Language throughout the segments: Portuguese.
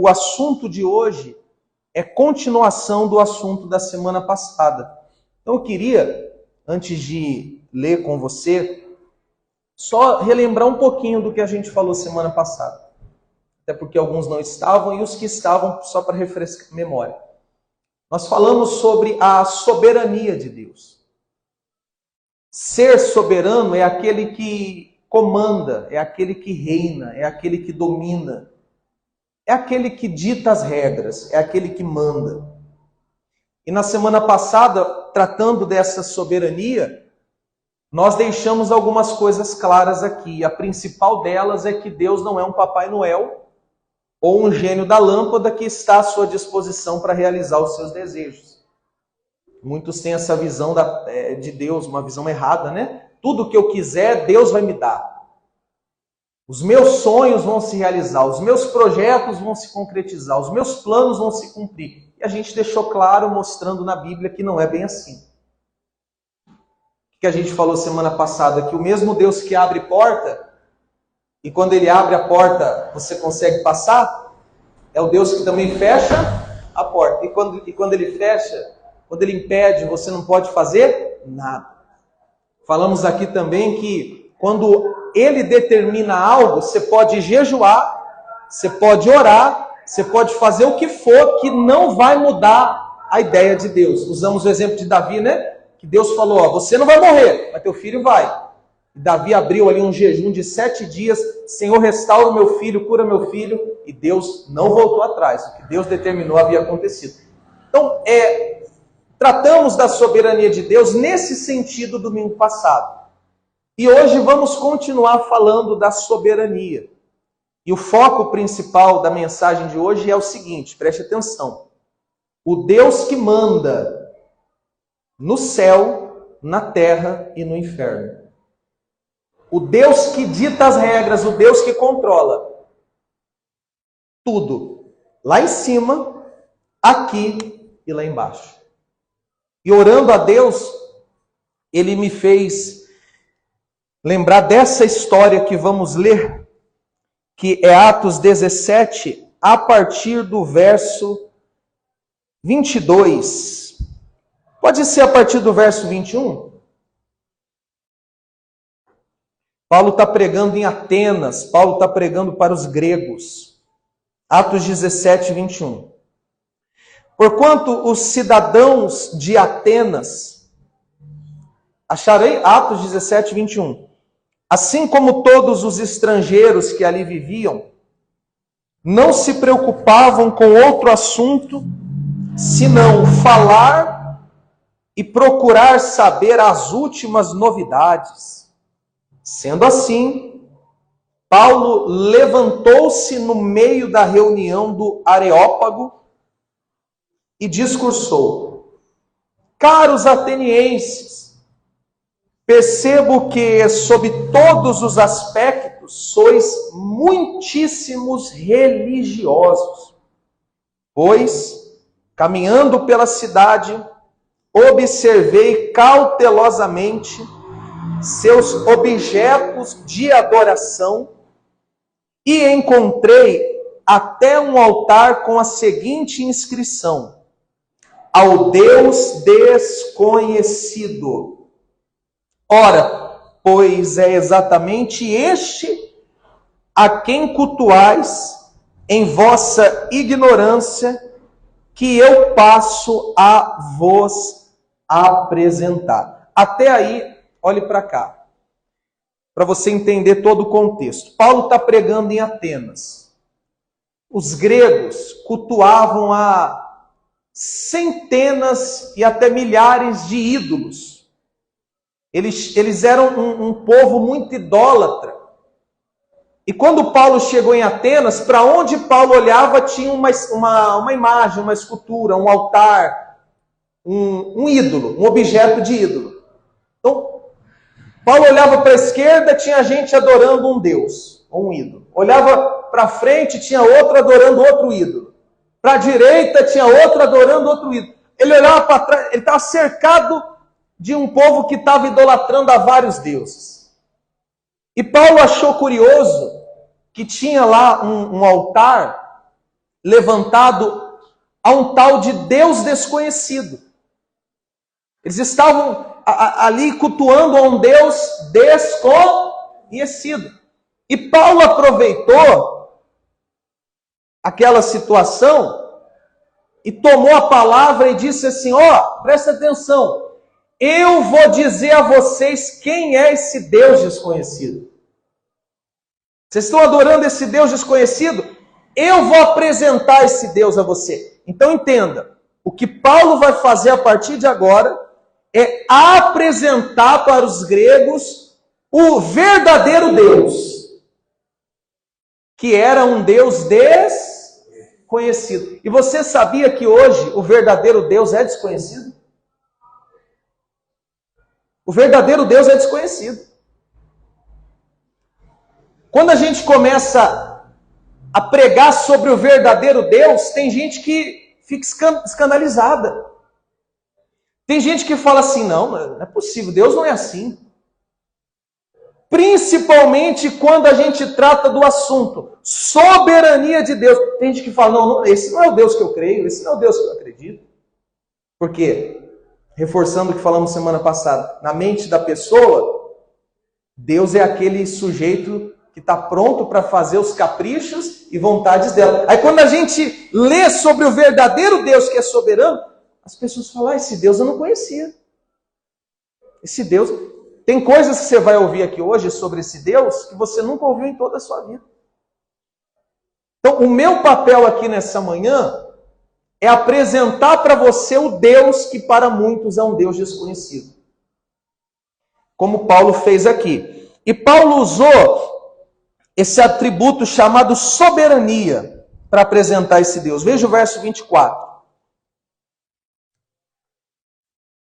O assunto de hoje é continuação do assunto da semana passada. Então eu queria, antes de ler com você, só relembrar um pouquinho do que a gente falou semana passada. Até porque alguns não estavam e os que estavam, só para refrescar a memória. Nós falamos sobre a soberania de Deus. Ser soberano é aquele que comanda, é aquele que reina, é aquele que domina. É aquele que dita as regras, é aquele que manda. E na semana passada, tratando dessa soberania, nós deixamos algumas coisas claras aqui. A principal delas é que Deus não é um Papai Noel ou um gênio da lâmpada que está à sua disposição para realizar os seus desejos. Muitos têm essa visão de Deus, uma visão errada, né? Tudo que eu quiser, Deus vai me dar. Os meus sonhos vão se realizar, os meus projetos vão se concretizar, os meus planos vão se cumprir. E a gente deixou claro, mostrando na Bíblia, que não é bem assim. O que a gente falou semana passada? Que o mesmo Deus que abre porta, e quando Ele abre a porta, você consegue passar, é o Deus que também fecha a porta. E quando Ele fecha, quando Ele impede, você não pode fazer nada. Falamos aqui também que quando Ele determina algo, você pode jejuar, você pode orar, você pode fazer o que for, que não vai mudar a ideia de Deus. Usamos o exemplo de Davi, né? Que Deus falou, você não vai morrer, mas teu filho vai. E Davi abriu ali um jejum de 7 dias, Senhor, restaura o meu filho, cura meu filho, e Deus não voltou atrás. O que Deus determinou havia acontecido. Então, tratamos da soberania de Deus nesse sentido domingo passado. E hoje vamos continuar falando da soberania. E o foco principal da mensagem de hoje é o seguinte, preste atenção. O Deus que manda no céu, na terra e no inferno. O Deus que dita as regras, o Deus que controla tudo. Lá em cima, aqui e lá embaixo. E orando a Deus, Ele me fez lembrar dessa história que vamos ler, que é Atos 17, a partir do verso 22. Pode ser a partir do verso 21? Paulo está pregando em Atenas, Paulo está pregando para os gregos. Atos 17, 21. Porquanto os cidadãos de Atenas, acharei Atos 17, 21. Assim como todos os estrangeiros que ali viviam, não se preocupavam com outro assunto, senão falar e procurar saber as últimas novidades. Sendo assim, Paulo levantou-se no meio da reunião do Areópago e discursou: caros atenienses, percebo que, sob todos os aspectos, sois muitíssimos religiosos. Pois, caminhando pela cidade, observei cautelosamente seus objetos de adoração e encontrei até um altar com a seguinte inscrição: ao Deus desconhecido. Ora, pois é exatamente este a quem cultuais em vossa ignorância, que eu passo a vos apresentar. Até aí, olhe para cá, para você entender todo o contexto. Paulo está pregando em Atenas. Os gregos cultuavam a centenas e até milhares de ídolos. Eles eram um povo muito idólatra. E quando Paulo chegou em Atenas, para onde Paulo olhava tinha uma imagem, uma escultura, um altar, um ídolo, um objeto de ídolo. Então, Paulo olhava para a esquerda, tinha gente adorando um deus, ou um ídolo. Olhava para frente, tinha outro adorando outro ídolo. Para a direita, tinha outro adorando outro ídolo. Ele olhava para trás, ele estava cercado de um povo que estava idolatrando a vários deuses. E Paulo achou curioso que tinha lá um altar levantado a um tal de Deus desconhecido. Eles estavam ali cultuando a um Deus desconhecido. E Paulo aproveitou aquela situação e tomou a palavra e disse assim: presta atenção, eu vou dizer a vocês quem é esse Deus desconhecido. Vocês estão adorando esse Deus desconhecido? Eu vou apresentar esse Deus a você. Então entenda, o que Paulo vai fazer a partir de agora é apresentar para os gregos o verdadeiro Deus, que era um Deus desconhecido. E você sabia que hoje o verdadeiro Deus é desconhecido? O verdadeiro Deus é desconhecido. Quando a gente começa a pregar sobre o verdadeiro Deus, tem gente que fica escandalizada. Tem gente que fala assim: não é possível, Deus não é assim. Principalmente quando a gente trata do assunto soberania de Deus. Tem gente que fala: não, esse não é o Deus que eu creio, esse não é o Deus que eu acredito. Por quê? Reforçando o que falamos semana passada, na mente da pessoa, Deus é aquele sujeito que está pronto para fazer os caprichos e vontades dela. Aí quando a gente lê sobre o verdadeiro Deus que é soberano, as pessoas falam: esse Deus eu não conhecia. Esse Deus... Tem coisas que você vai ouvir aqui hoje sobre esse Deus que você nunca ouviu em toda a sua vida. Então, o meu papel aqui nessa manhã é apresentar para você o Deus que para muitos é um Deus desconhecido. Como Paulo fez aqui. E Paulo usou esse atributo chamado soberania para apresentar esse Deus. Veja o verso 24.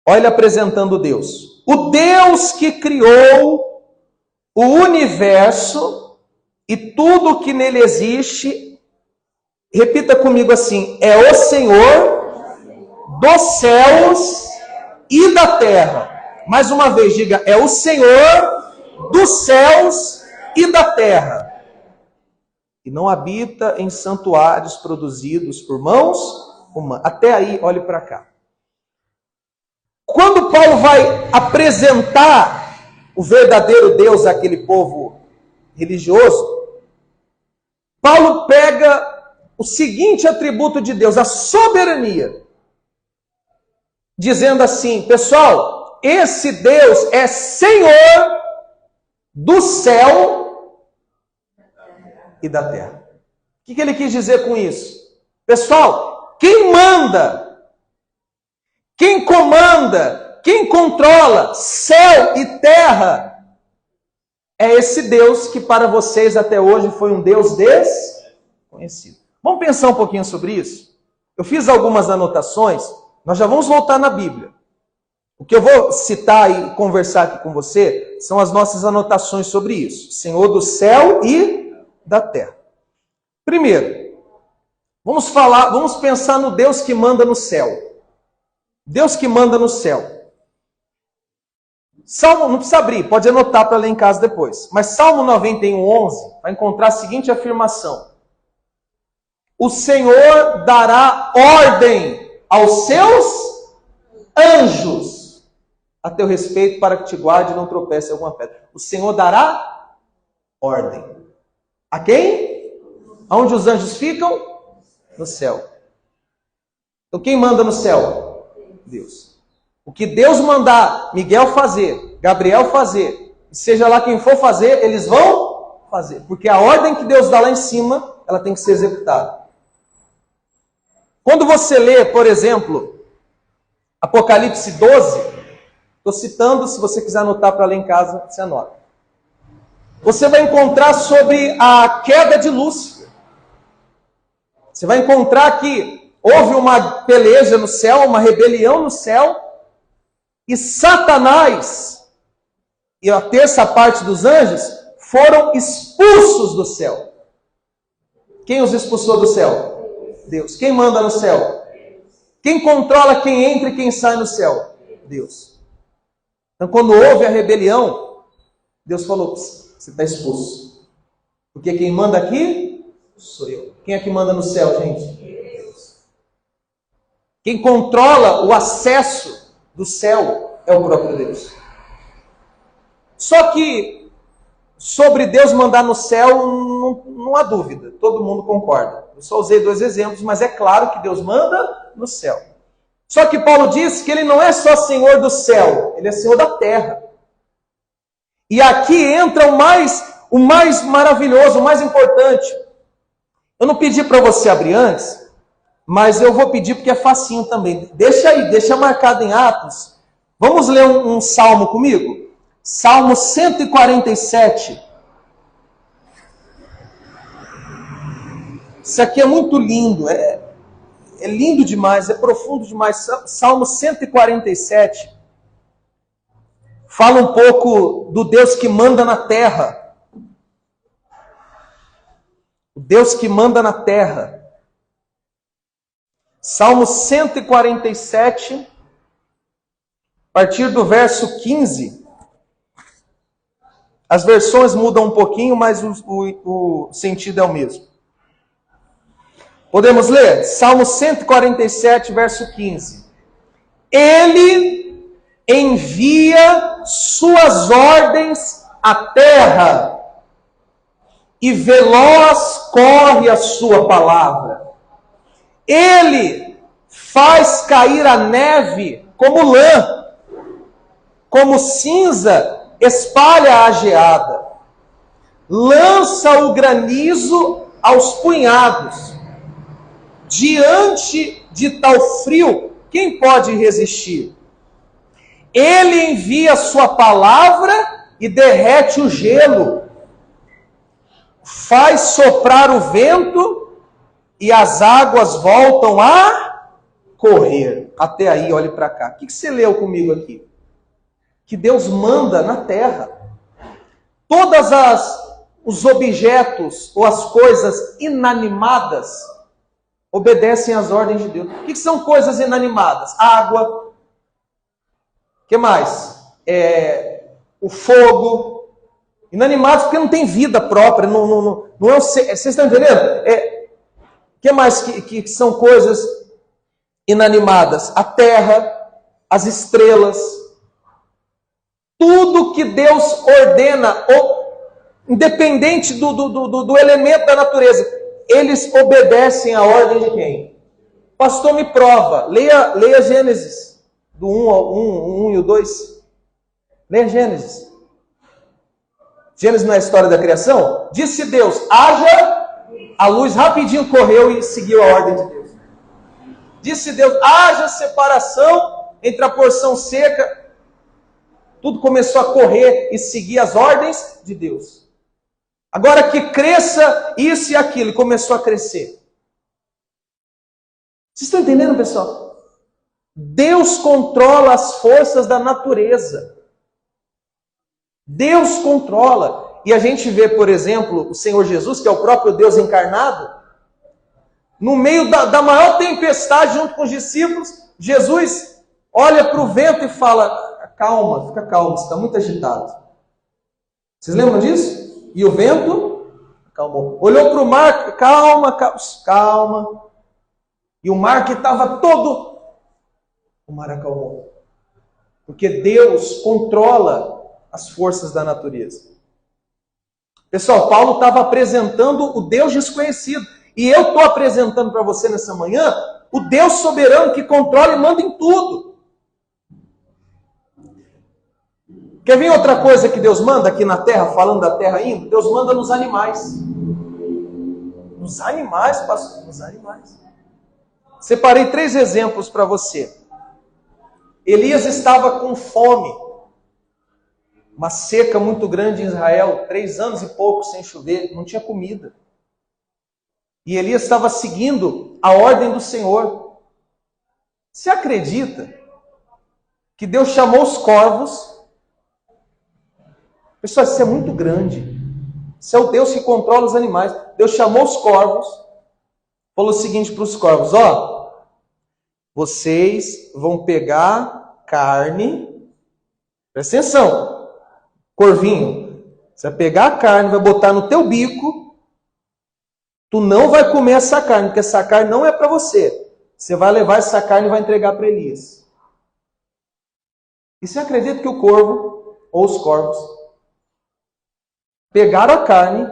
Olha ele apresentando Deus. O Deus que criou o universo e tudo que nele existe, repita comigo assim: é o Senhor dos céus e da terra. Mais uma vez, diga: é o Senhor dos céus e da terra. E não habita em santuários produzidos por mãos humanas. Até aí, olhe para cá. Quando Paulo vai apresentar o verdadeiro Deus àquele povo religioso, Paulo pega o seguinte atributo de Deus, a soberania, dizendo assim: pessoal, esse Deus é Senhor do céu e da terra. O que ele quis dizer com isso? Pessoal, quem manda, quem comanda, quem controla céu e terra é esse Deus que para vocês até hoje foi um Deus desconhecido. Vamos pensar um pouquinho sobre isso? Eu fiz algumas anotações, nós já vamos voltar na Bíblia. O que eu vou citar e conversar aqui com você são as nossas anotações sobre isso. Senhor do céu e da terra. Primeiro, vamos pensar no Deus que manda no céu. Deus que manda no céu. Salmo, não precisa abrir, pode anotar para ler em casa depois. Mas Salmo 91:11 vai encontrar a seguinte afirmação: o Senhor dará ordem aos seus anjos a teu respeito para que te guarde e não tropece em alguma pedra. O Senhor dará ordem. A quem? Aonde os anjos ficam? No céu. Então quem manda no céu? Deus. O que Deus mandar Miguel fazer, Gabriel fazer, seja lá quem for fazer, eles vão fazer. Porque a ordem que Deus dá lá em cima, ela tem que ser executada. Quando você lê, por exemplo, Apocalipse 12, estou citando, se você quiser anotar para ler em casa, você anota. Você vai encontrar sobre a queda de Lúcifer. Você vai encontrar que houve uma peleja no céu, uma rebelião no céu, e Satanás e a terça parte dos anjos foram expulsos do céu. Quem os expulsou do céu? Deus. Quem manda no céu? Quem controla quem entra e quem sai no céu? Deus. Então, quando houve a rebelião, Deus falou: você está expulso. Porque quem manda aqui sou eu. Quem é que manda no céu, gente? Quem controla o acesso do céu é o próprio Deus. Só que sobre Deus mandar no céu não há dúvida, todo mundo concorda. Eu só usei 2 exemplos, mas é claro que Deus manda no céu. Só que Paulo diz que ele não é só Senhor do céu, ele é Senhor da terra. E aqui entra o mais maravilhoso, o mais importante. Eu não pedi para você abrir antes, mas eu vou pedir porque é facinho também. Deixa aí, deixa marcado em Atos. Vamos ler um salmo comigo? Salmo 147. Isso aqui é muito lindo, é lindo demais, é profundo demais. Salmo 147 fala um pouco do Deus que manda na terra. O Deus que manda na terra. Salmo 147, a partir do verso 15. As versões mudam um pouquinho, mas o sentido é o mesmo. Podemos ler? Salmo 147, verso 15. Ele envia suas ordens à terra, e veloz corre a sua palavra. Ele faz cair a neve como lã, como cinza espalha a geada. Lança o granizo aos punhados. Diante de tal frio, quem pode resistir? Ele envia sua palavra e derrete o gelo. Faz soprar o vento e as águas voltam a correr. Até aí, olhe para cá. O que você leu comigo aqui? Que Deus manda na terra. Todos os objetos ou as coisas inanimadas obedecem às ordens de Deus. O que são coisas inanimadas? Água. O que mais? O fogo. Inanimados porque não tem vida própria. Não é vocês estão entendendo? O que mais que são coisas inanimadas? A terra, as estrelas. Tudo que Deus ordena, independente do elemento da natureza, eles obedecem à ordem de quem? Pastor, me prova. Leia Gênesis, do 1 e o 2. Leia Gênesis. Gênesis não é a história da criação? Disse Deus, haja, a luz rapidinho correu e seguiu a ordem de Deus. Disse Deus, haja separação entre a porção seca. Tudo começou a correr e seguir as ordens de Deus. Agora que cresça isso e aquilo, e começou a crescer. Vocês estão entendendo, pessoal? Deus controla as forças da natureza. Deus controla. E a gente vê, por exemplo, o Senhor Jesus, que é o próprio Deus encarnado, no meio da maior tempestade junto com os discípulos, Jesus olha para o vento e fala, calma, fica calmo, você está muito agitado. Vocês lembram disso? E o vento acalmou. Olhou para o mar, calma. E o mar que estava todo, o mar acalmou. Porque Deus controla as forças da natureza. Pessoal, Paulo estava apresentando o Deus desconhecido. E eu estou apresentando para você nessa manhã o Deus soberano que controla e manda em tudo. Quer ver outra coisa que Deus manda aqui na terra, falando da terra ainda? Deus manda nos animais. Nos animais, pastor, nos animais. Separei 3 exemplos para você. Elias estava com fome. Uma seca muito grande em Israel, 3 anos e pouco sem chover, não tinha comida. E Elias estava seguindo a ordem do Senhor. Você acredita que Deus chamou os corvos? Pessoal, isso é muito grande. Isso é o Deus que controla os animais. Deus chamou os corvos, falou o seguinte para os corvos, vocês vão pegar carne, presta atenção, corvinho, você vai pegar a carne, vai botar no teu bico, Tu não vai comer essa carne, porque essa carne não é para você. Você vai levar essa carne e vai entregar para Elias. E você acredita que o corvo, ou os corvos, pegaram a carne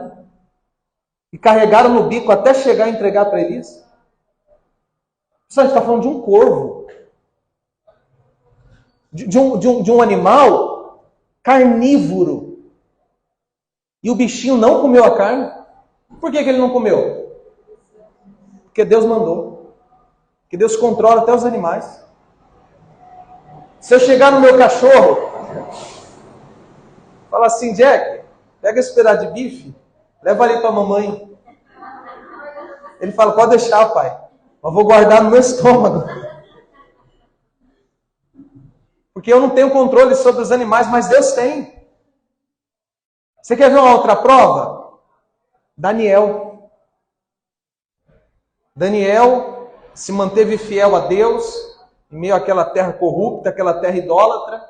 e carregaram no bico até chegar a entregar para Elias? A gente está falando de um corvo. De um animal carnívoro. E o bichinho não comeu a carne. Por que ele não comeu? Porque Deus mandou. Porque Deus controla até os animais. Se eu chegar no meu cachorro, fala assim, Jack, pega esse pedaço de bife, leva ali para a mamãe. Ele fala, pode deixar, pai. Mas vou guardar no meu estômago. Porque eu não tenho controle sobre os animais, mas Deus tem. Você quer ver uma outra prova? Daniel. Daniel se manteve fiel a Deus, em meio àquela terra corrupta, aquela terra idólatra.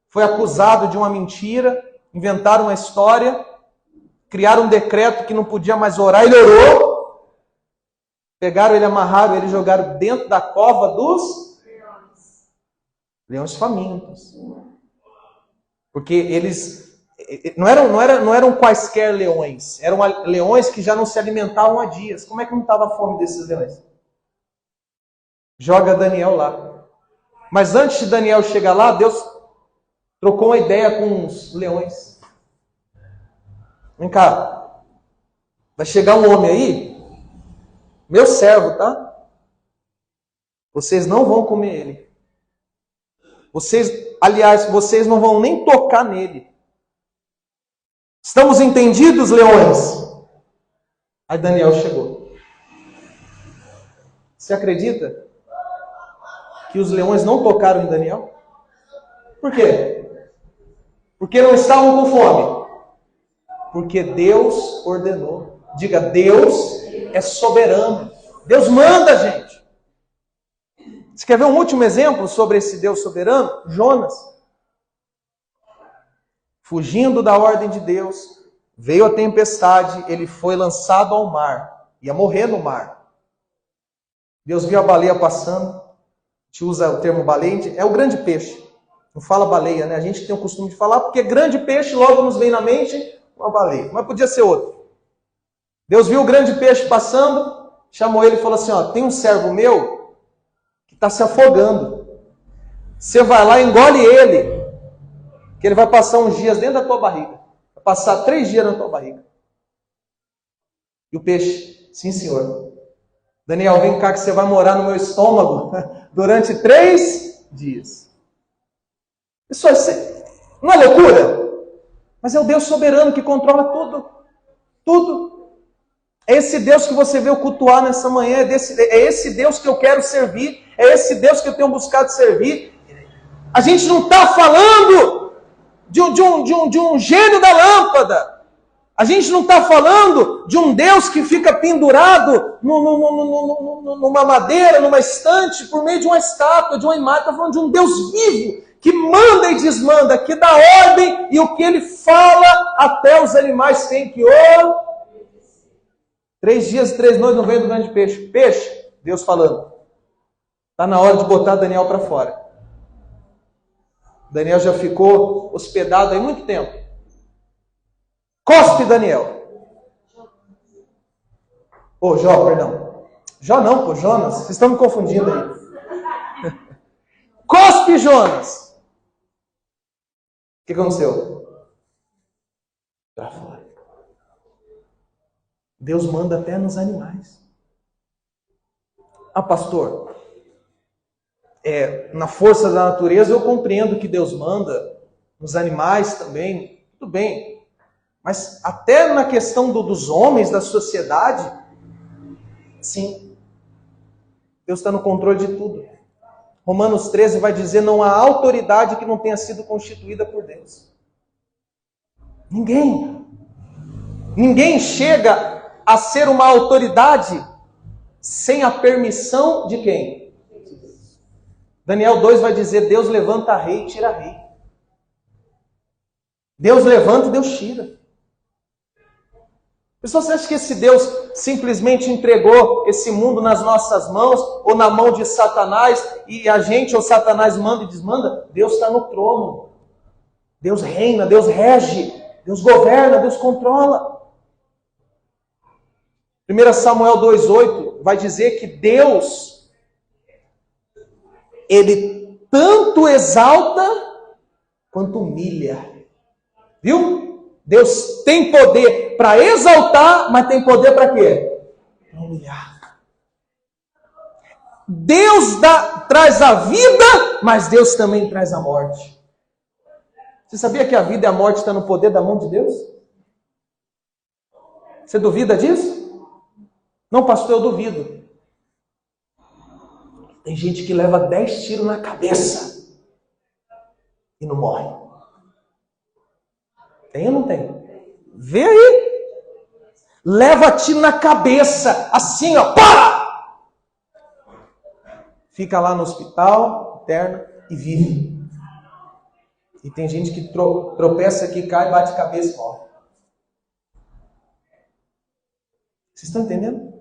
Foi acusado de uma mentira, inventaram uma história, criaram um decreto que não podia mais orar, ele orou. Pegaram ele, amarraram ele e jogaram dentro da cova dos leões famintos. Porque eles não eram quaisquer leões, eram leões que já não se alimentavam há dias. Como é que não estava a fome desses leões? Joga Daniel lá. Mas antes de Daniel chegar lá, Deus trocou uma ideia com os leões. Vem cá, vai chegar um homem aí, meu servo, tá? Vocês não vão comer ele. Vocês não vão nem tocar nele. Estamos entendidos, leões? Aí Daniel chegou. Você acredita que os leões não tocaram em Daniel? Por quê? Porque não estavam com fome. Porque Deus ordenou. Diga, Deus é soberano. Deus manda, gente. Você quer ver um último exemplo sobre esse Deus soberano? Jonas. Fugindo da ordem de Deus, veio a tempestade, ele foi lançado ao mar. Ia morrer no mar. Deus viu a baleia passando. A gente usa o termo baleia, é o grande peixe. Não fala baleia, né? A gente tem o costume de falar, porque grande peixe logo nos vem na mente uma baleia. Mas podia ser outro. Deus viu o grande peixe passando, chamou ele e falou assim, ó, tem um servo meu que está se afogando. Você vai lá e engole ele, que ele vai passar uns dias dentro da tua barriga. Vai passar 3 dias na tua barriga. E o peixe, sim senhor. Daniel, vem cá que você vai morar no meu estômago durante 3 dias. Isso não é loucura? Mas é o Deus soberano que controla tudo. Tudo. É esse Deus que você veio cultuar nessa manhã. É esse Deus que eu quero servir. É esse Deus que eu tenho buscado servir. A gente não está falando de um gênio da lâmpada. A gente não está falando de um Deus que fica pendurado numa madeira, numa estante, por meio de uma estátua, de uma imagem. Está falando de um Deus vivo, que manda e desmanda, que dá ordem, e o que ele fala, até os animais têm que obedecer. 3 dias e 3 noites não veio do grande peixe. Peixe, Deus falando. Está na hora de botar Daniel para fora. Daniel já ficou hospedado há muito tempo. Cospe, Daniel. Jó, perdão. Jó não, Jonas. Vocês estão me confundindo aí. Cospe, Jonas. O que aconteceu? Para fora. Deus manda até nos animais. Ah, pastor, na força da natureza eu compreendo que Deus manda, nos animais também, tudo bem. Mas até na questão dos homens, da sociedade, sim, Deus está no controle de tudo. Romanos 13 vai dizer, não há autoridade que não tenha sido constituída por Deus. Ninguém chega a ser uma autoridade sem a permissão de quem? Daniel 2 vai dizer, Deus levanta rei e tira rei. Deus levanta e Deus tira. Por Pessoal, você acha que esse Deus simplesmente entregou esse mundo nas nossas mãos ou na mão de Satanás e a gente ou Satanás manda e desmanda? Deus está no trono. Deus reina, Deus rege, Deus governa, Deus controla. 1 Samuel 2,8 vai dizer que Deus, Ele tanto exalta quanto humilha. Viu? Deus tem poder para exaltar, mas tem poder para quê? Para humilhar. Deus traz a vida, mas Deus também traz a morte. Você sabia que a vida e a morte estão no poder da mão de Deus? Você duvida disso? Não, pastor, eu duvido. Tem gente que leva 10 tiros na cabeça e não morre. Tem ou não tem? Vê aí. Leva tiro na cabeça, assim, ó, pá! Fica lá no hospital, interna, e vive. E tem gente que tropeça aqui, cai, bate cabeça e morre. Vocês estão entendendo?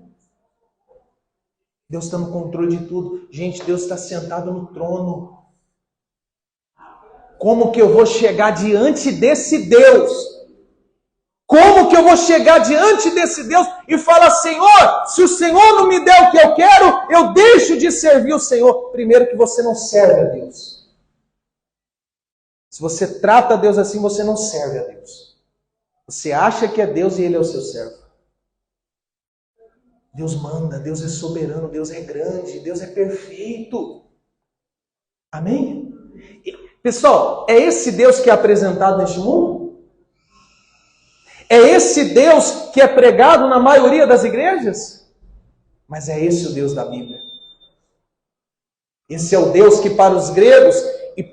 Deus está no controle de tudo. Gente, Deus está sentado no trono. Como que eu vou chegar diante desse Deus? Como que eu vou chegar diante desse Deus e falar, Senhor, se o Senhor não me der o que eu quero, eu deixo de servir o Senhor. Primeiro que você não serve a Deus. Se você trata a Deus assim, você não serve a Deus. Você acha que é Deus e Ele é o seu servo. Deus manda, Deus é soberano, Deus é grande, Deus é perfeito. Amém? Pessoal, é esse Deus que é apresentado neste mundo? É esse Deus que é pregado na maioria das igrejas? Mas é esse o Deus da Bíblia. Esse é o Deus que para os gregos e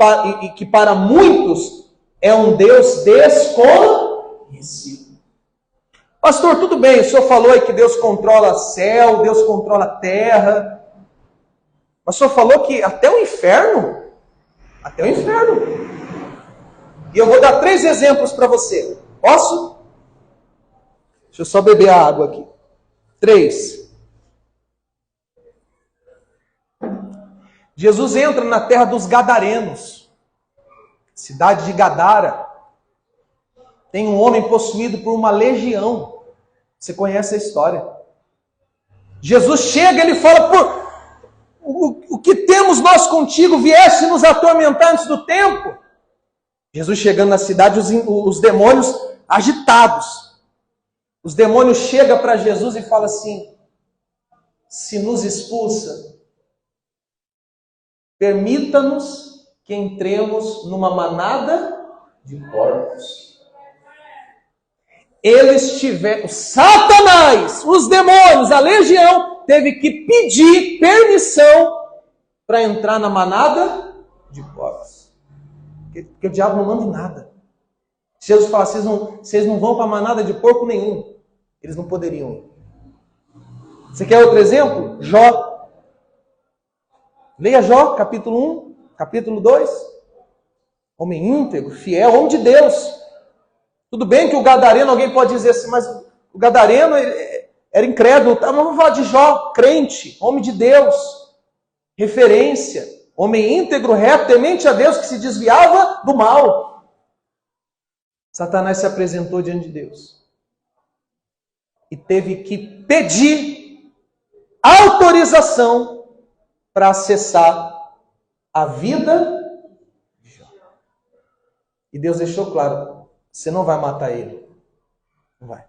que para muitos é um Deus desconhecido. Pastor, tudo bem, o senhor falou aí que Deus controla céu, Deus controla a terra. Mas o senhor falou que até o inferno? Até o inferno. E eu vou dar 3 exemplos para você. Posso? Deixa eu só beber a água aqui. 3. Jesus entra na terra dos Gadarenos. Cidade de Gadara. Tem um homem possuído por uma legião. Você conhece a história. Jesus chega e ele fala, o que temos nós contigo? Vieste nos atormentar antes do tempo? Jesus chegando na cidade, os demônios agitados. Os demônios chegam para Jesus e falam assim, se nos expulsa, permita-nos que entremos numa manada de porcos. Eles tiveram, Satanás, os demônios, a legião, teve que pedir permissão para entrar na manada de porcos. Porque o diabo não manda em nada. Se Jesus fala, vocês não vão para a manada de porco nenhum. Eles não poderiam ir. Você quer outro exemplo? Jó. Leia Jó, capítulo 1, capítulo 2. Homem íntegro, fiel, homem de Deus. Tudo bem que o gadareno, alguém pode dizer assim, mas o gadareno era incrédulo. Tá? Mas vamos falar de Jó, crente, homem de Deus, referência, homem íntegro, reto, temente a Deus, que se desviava do mal. Satanás se apresentou diante de Deus e teve que pedir autorização para acessar a vida de Jó. E Deus deixou claro, você não vai matar ele. Não vai.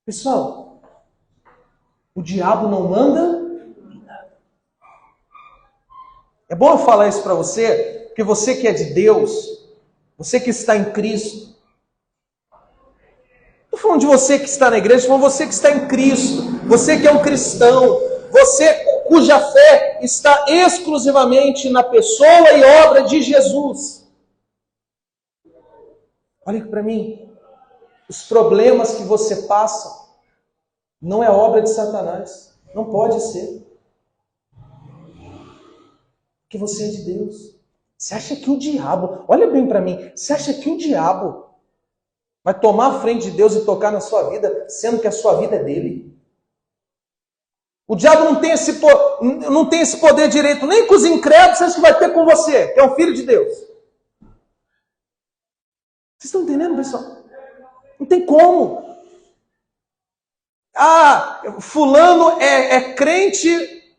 Pessoal, o diabo não manda em nada. É bom eu falar isso para você, porque você que é de Deus, você que está em Cristo, não estou falando de você que está na igreja, estou falando de você que está em Cristo, você que é um cristão, você cuja fé está exclusivamente na pessoa e obra de Jesus. Olha aqui para mim, os problemas que você passa não é obra de Satanás, não pode ser. Porque você é de Deus. Você acha que o diabo, olha bem para mim, você acha que o diabo Vai tomar a frente de Deus e tocar na sua vida, sendo que a sua vida é dele? O diabo não tem esse poder direito nem com os incrédulos, acha que vai ter com você, que é um filho de Deus. Vocês estão entendendo, pessoal? Não tem como. Ah, fulano é crente,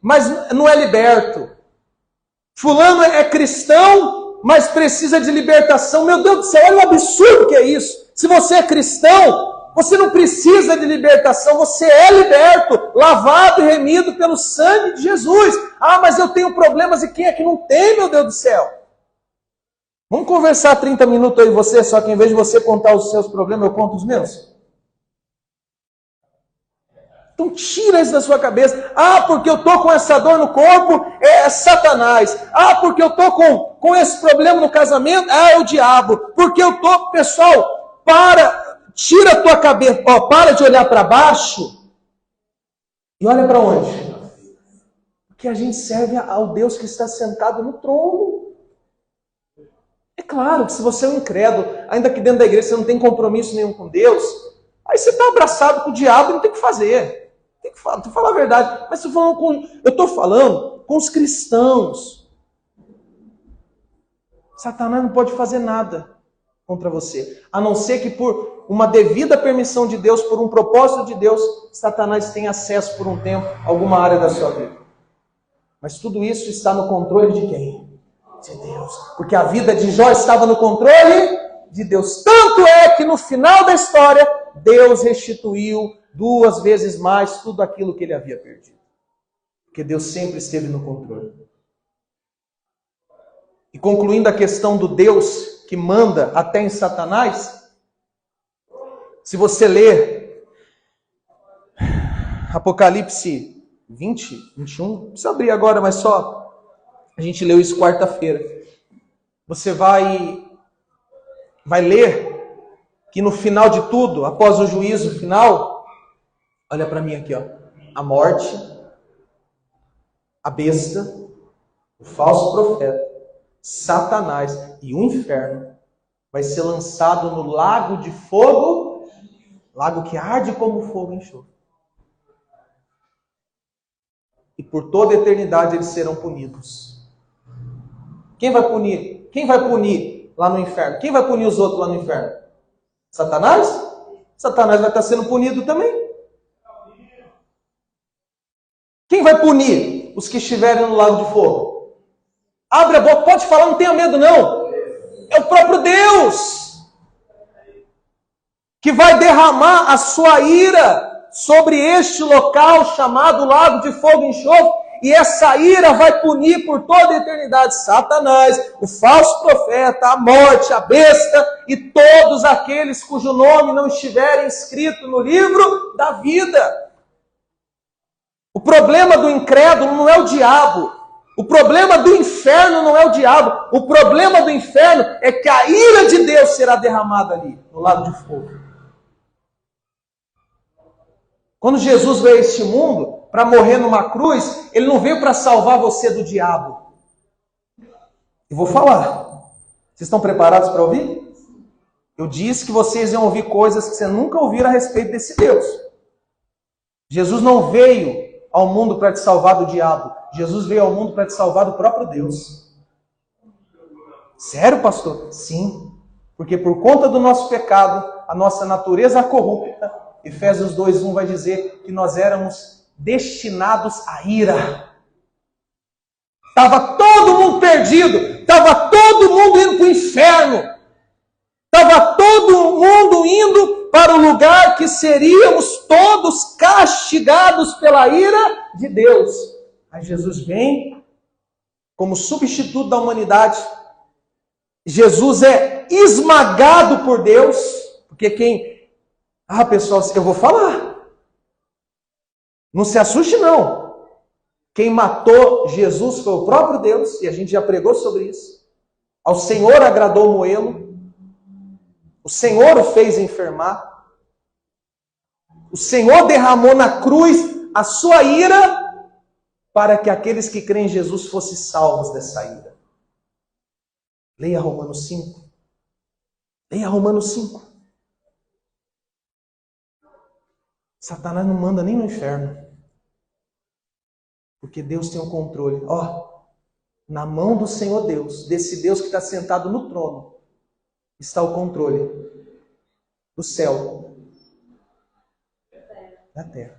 mas não é liberto. Fulano é cristão, mas precisa de libertação. Meu Deus do céu, olha o absurdo que é isso. Se você é cristão, você não precisa de libertação, você é liberto, lavado e remido pelo sangue de Jesus. Ah, mas eu tenho problemas, e quem é que não tem, meu Deus do céu? Vamos conversar 30 minutos aí você, só que em vez de você contar os seus problemas, eu conto os meus? Então tira isso da sua cabeça. Ah, porque eu estou com essa dor no corpo, é Satanás. Ah, porque eu estou com esse problema no casamento, é o diabo. Porque eu estou... Pessoal, tira a tua cabeça, para de olhar para baixo e olha para onde? Porque a gente serve ao Deus que está sentado no trono. É claro que se você é um incrédulo, ainda que dentro da igreja você não tem compromisso nenhum com Deus, aí você está abraçado com o diabo e não tem o que fazer. Tem que falar a verdade. Mas eu estou falando com os cristãos. Satanás não pode fazer nada contra você, a não ser que por uma devida permissão de Deus, por um propósito de Deus, Satanás tenha acesso por um tempo a alguma área da sua vida. Mas tudo isso está no controle de quem? De Deus. Porque a vida de Jó estava no controle de Deus. Tanto é que no final da história, Deus restituiu 2 vezes mais tudo aquilo que ele havia perdido. Porque Deus sempre esteve no controle. E concluindo a questão do Deus que manda até em Satanás, se você ler Apocalipse 20, 21, não precisa abrir agora, mas só a gente leu isso quarta-feira. Você vai ler que no final de tudo, após o juízo final, olha para mim aqui, ó, a morte, a besta, o falso profeta, Satanás e o inferno vai ser lançado no lago de fogo, lago que arde como fogo e enxofre. E por toda a eternidade eles serão punidos. Quem vai punir? Quem vai punir lá no inferno? Quem vai punir os outros lá no inferno? Satanás? Satanás vai estar sendo punido também. Quem vai punir os que estiverem no lago de fogo? Abre a boca, pode falar, não tenha medo não. É o próprio Deus que vai derramar a sua ira sobre este local chamado lago de fogo e enxofre, e essa ira vai punir por toda a eternidade Satanás, o falso profeta, a morte, a besta e todos aqueles cujo nome não estiver inscrito no livro da vida. O problema do incrédulo não é o diabo. O problema do inferno não é o diabo. O problema do inferno é que a ira de Deus será derramada ali, no lago de fogo. Quando Jesus veio a este mundo para morrer numa cruz, ele não veio para salvar você do diabo. Eu vou falar. Vocês estão preparados para ouvir? Eu disse que vocês iam ouvir coisas que vocês nunca ouviram a respeito desse Deus. Jesus não veio ao mundo para te salvar do diabo. Jesus veio ao mundo para te salvar do próprio Deus. Sério, pastor? Sim. Porque por conta do nosso pecado, a nossa natureza corrupta, Efésios 2:1 vai dizer que nós éramos destinados à ira. Estava todo mundo perdido. Estava todo mundo indo para o inferno. Estava todo mundo indo para o lugar que seríamos todos castigados pela ira de Deus. Aí Jesus vem como substituto da humanidade. Jesus é esmagado por Deus, porque quem... Ah, pessoal, eu vou falar. Não se assuste, não. Quem matou Jesus foi o próprio Deus, e a gente já pregou sobre isso. Ao Senhor agradou moê-lo. O Senhor o fez enfermar. O Senhor derramou na cruz a sua ira para que aqueles que creem em Jesus fossem salvos dessa ira. Leia Romanos 5. Leia Romanos 5. Satanás não manda nem no inferno. Porque Deus tem o controle. Na mão do Senhor Deus, desse Deus que está sentado no trono, está o controle do céu, da terra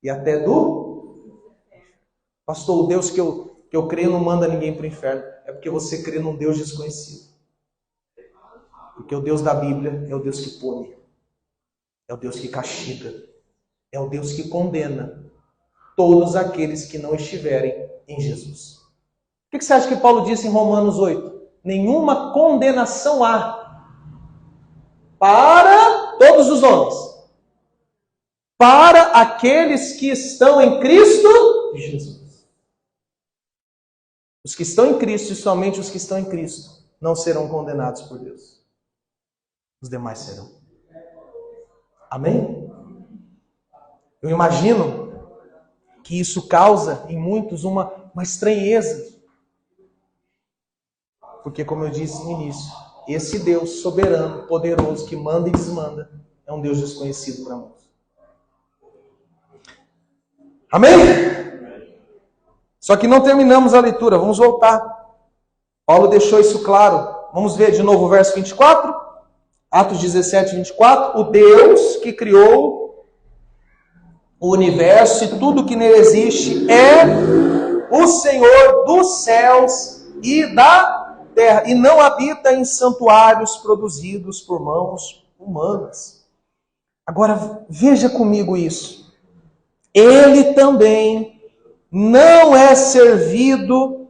e até do... Pastor, o Deus que eu creio não manda ninguém para o inferno. É porque você crê num Deus desconhecido. Porque o Deus da Bíblia é o Deus que pune, é o Deus que castiga, é o Deus que condena todos aqueles que não estiverem em Jesus. O que você acha que Paulo disse em Romanos 8? Nenhuma condenação há para todos os homens, para aqueles que estão em Cristo Jesus. Os que estão em Cristo, e somente os que estão em Cristo, não serão condenados por Deus. Os demais serão. Amém? Eu imagino que isso causa em muitos uma estranheza. Porque, como eu disse no início, esse Deus soberano, poderoso, que manda e desmanda, é um Deus desconhecido para nós. Amém? Só que não terminamos a leitura, vamos voltar. Paulo deixou isso claro. Vamos ver de novo o verso 24. Atos 17, 24. O Deus que criou o universo e tudo que nele existe é o Senhor dos céus e da terra, e não habita em santuários produzidos por mãos humanas. Agora veja comigo isso. Ele também não é servido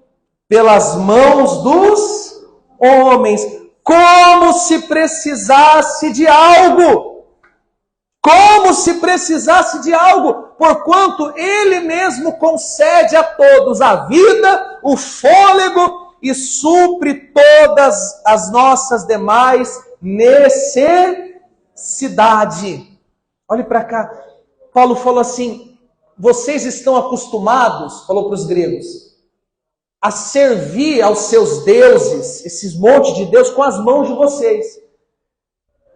pelas mãos dos homens, como se precisasse de algo. Como se precisasse de algo, porquanto Ele mesmo concede a todos a vida, o fôlego e supre todas as nossas demais necessidade. Olhe para cá. Paulo falou assim: vocês estão acostumados, falou para os gregos, a servir aos seus deuses, esses montes de Deus, com as mãos de vocês.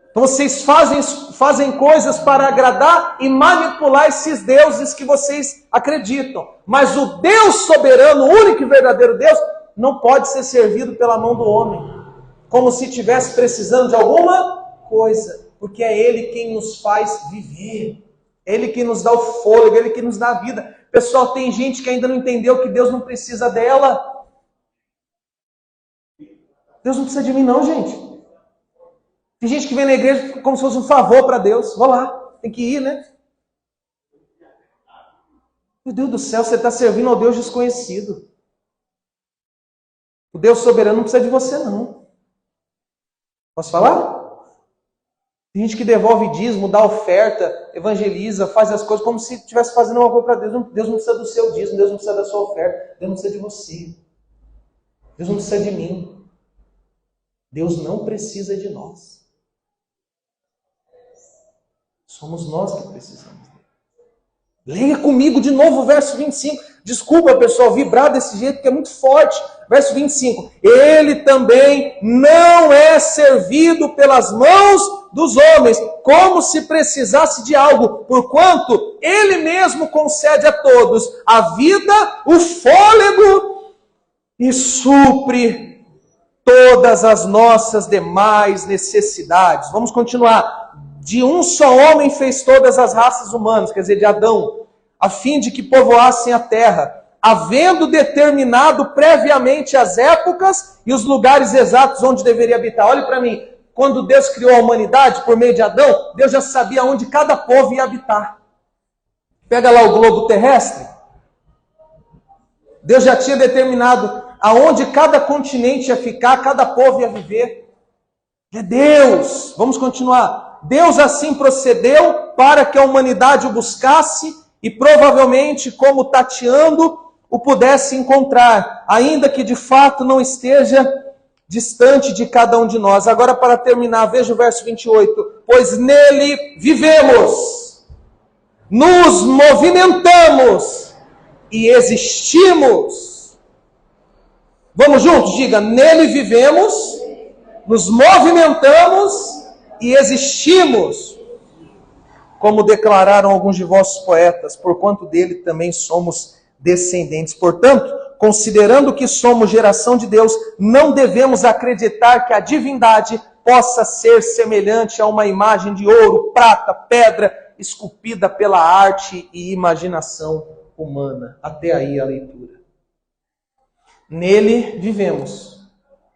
Então vocês fazem coisas para agradar e manipular esses deuses que vocês acreditam. Mas o Deus soberano, o único e verdadeiro Deus, não pode ser servido pela mão do homem, como se estivesse precisando de alguma coisa, porque é Ele quem nos faz viver, Ele que nos dá o fôlego, Ele que nos dá a vida. Pessoal, tem gente que ainda não entendeu que Deus não precisa dela. Deus não precisa de mim não, gente. Tem gente que vem na igreja como se fosse um favor para Deus. Vou lá, tem que ir, né? Meu Deus do céu, você está servindo ao Deus desconhecido. O Deus soberano não precisa de você, não. Posso falar? Tem gente que devolve dízimo, dá oferta, evangeliza, faz as coisas como se estivesse fazendo uma coisa para Deus. Deus não precisa do seu dízimo, Deus não precisa da sua oferta, Deus não precisa de você. Deus não precisa de mim. Deus não precisa de nós. Somos nós que precisamos dele. Leia comigo de novo o verso 25. Desculpa, pessoal, vibrar desse jeito, porque é muito forte. Verso 25. Ele também não é servido pelas mãos dos homens, como se precisasse de algo, porquanto Ele mesmo concede a todos a vida, o fôlego e supre todas as nossas demais necessidades. Vamos continuar. De um só homem fez todas as raças humanas, quer dizer, de Adão, a fim de que povoassem a terra, havendo determinado previamente as épocas e os lugares exatos onde deveria habitar. Olhe para mim, quando Deus criou a humanidade por meio de Adão, Deus já sabia onde cada povo ia habitar. Pega lá o globo terrestre. Deus já tinha determinado aonde cada continente ia ficar, cada povo ia viver. É Deus. Vamos continuar. Deus assim procedeu para que a humanidade o buscasse e provavelmente, como tateando, o pudesse encontrar, ainda que de fato não esteja distante de cada um de nós. Agora, para terminar, veja o verso 28. Pois nele vivemos, nos movimentamos e existimos. Vamos juntos? Diga, nele vivemos, nos movimentamos e existimos. como declararam alguns de vossos poetas, porquanto dele também somos descendentes. Portanto, considerando que somos geração de Deus, não devemos acreditar que a divindade possa ser semelhante a uma imagem de ouro, prata, pedra, esculpida pela arte e imaginação humana. Até aí a leitura. Nele vivemos.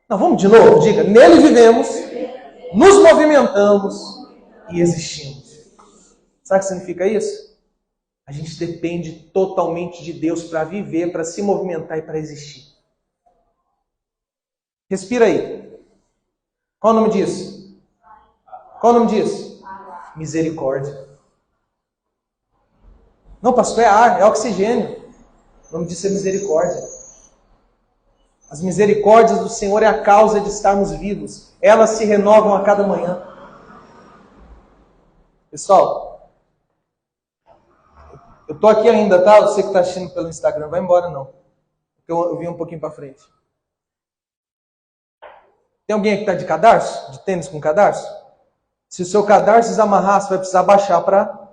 Não, vamos de novo, diga. Nele vivemos, nos movimentamos e existimos. Sabe o que significa isso? A gente depende totalmente de Deus para viver, para se movimentar e para existir. Respira aí. Qual o nome disso? Qual o nome disso? Misericórdia. Não, pastor, é ar, é oxigênio. O nome disso é misericórdia. As misericórdias do Senhor é a causa de estarmos vivos. Elas se renovam a cada manhã. Pessoal, eu estou aqui ainda, tá? Você que está assistindo pelo Instagram, vai embora não. Porque eu vim um pouquinho para frente. Tem alguém aqui que está de cadarço? De tênis com cadarço? Se o seu cadarço desamarrar, você vai precisar baixar para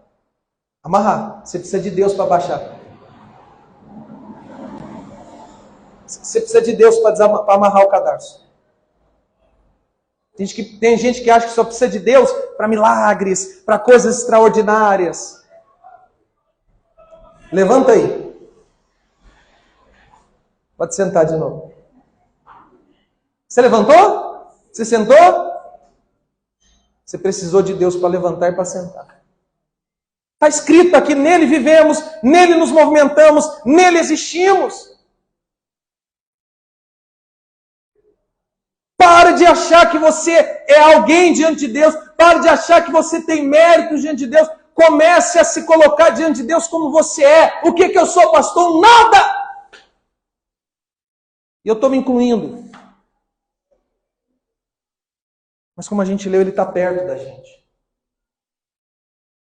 amarrar. Você precisa de Deus para baixar. Você precisa de Deus para amarrar o cadarço. Tem gente que acha que só precisa de Deus para milagres, para coisas extraordinárias. Levanta aí. Pode sentar de novo. Você levantou? Você sentou? Você precisou de Deus para levantar e para sentar. Está escrito aqui, nele vivemos, nele nos movimentamos, nele existimos. Para de achar que você é alguém diante de Deus. Para de achar que você tem méritos diante de Deus. Comece a se colocar diante de Deus como você é. O que eu sou, pastor? Nada! E eu estou me incluindo. Mas como a gente leu, ele está perto da gente.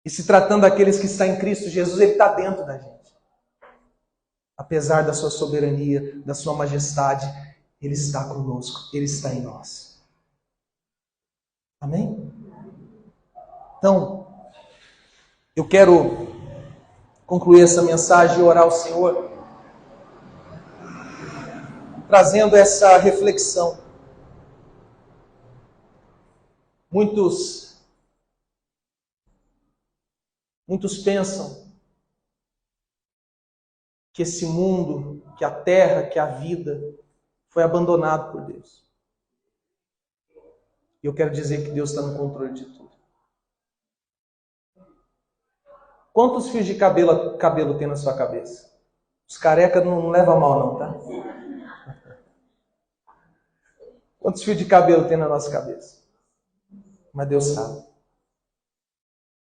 E se tratando daqueles que estão em Cristo Jesus, ele está dentro da gente. Apesar da sua soberania, da sua majestade, ele está conosco, ele está em nós. Amém? Então, eu quero concluir essa mensagem e orar ao Senhor, trazendo essa reflexão. Muitos pensam que esse mundo, que a terra, que a vida foi abandonado por Deus. E eu quero dizer que Deus está no controle de tudo. Quantos fios de cabelo tem na sua cabeça? Os carecas não levam a mal não, tá? Quantos fios de cabelo tem na nossa cabeça? Mas Deus sabe.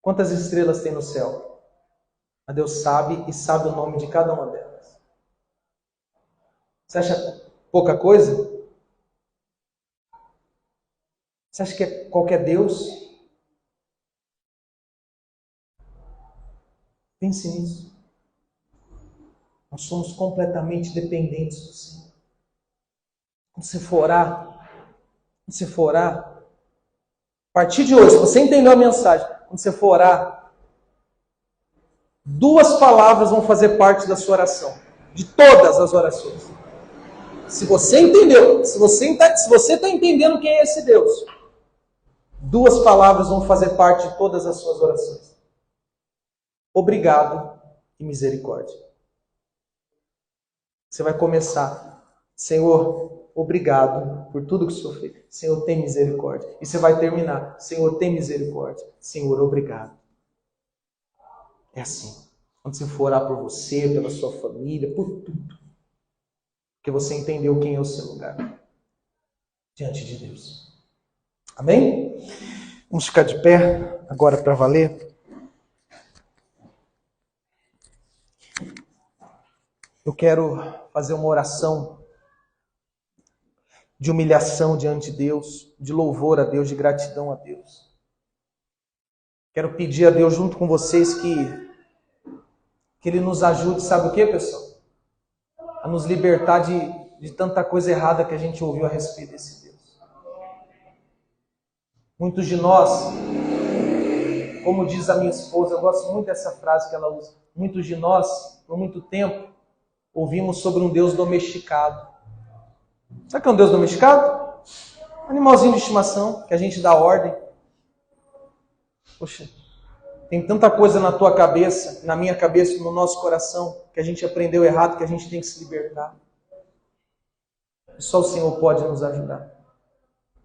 Quantas estrelas tem no céu? Mas Deus sabe e sabe o nome de cada uma delas. Você acha pouca coisa? Você acha que é qualquer Deus? Pense nisso. Nós somos completamente dependentes do Senhor. Quando você for orar, a partir de hoje, se você entendeu a mensagem, quando você for orar, 2 palavras vão fazer parte da sua oração. De todas as orações. Se você entendeu, se você está entendendo quem é esse Deus, 2 palavras vão fazer parte de todas as suas orações. Obrigado e misericórdia. Você vai começar, Senhor, obrigado por tudo que o Senhor fez. Senhor, tem misericórdia. E você vai terminar, Senhor, tem misericórdia. Senhor, obrigado. É assim. Quando você for orar por você, pela sua família, por tudo. Porque você entendeu quem é o seu lugar diante de Deus. Amém? Vamos ficar de pé agora para valer. Eu quero fazer uma oração de humilhação diante de Deus, de louvor a Deus, de gratidão a Deus. Quero pedir a Deus junto com vocês que Ele nos ajude, sabe o que, pessoal? A nos libertar de tanta coisa errada que a gente ouviu a respeito desse Deus. Muitos de nós como diz a minha esposa, eu gosto muito dessa frase que ela usa. Muitos de nós, por muito tempo, ouvimos sobre um Deus domesticado. Sabe o que é um Deus domesticado? Animalzinho de estimação, que a gente dá ordem. Poxa, tem tanta coisa na tua cabeça, na minha cabeça, no nosso coração, que a gente aprendeu errado, que a gente tem que se libertar. E só o Senhor pode nos ajudar.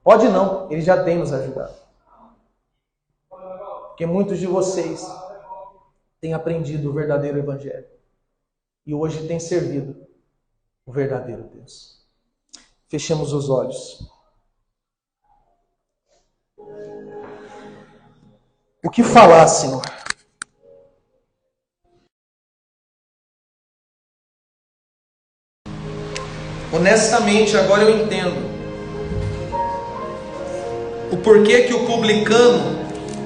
Pode não, Ele já tem nos ajudado. Porque muitos de vocês têm aprendido o verdadeiro Evangelho. E hoje têm servido o verdadeiro Deus. Fechemos os olhos. O que falar, Senhor? Honestamente, agora eu entendo o porquê que o publicano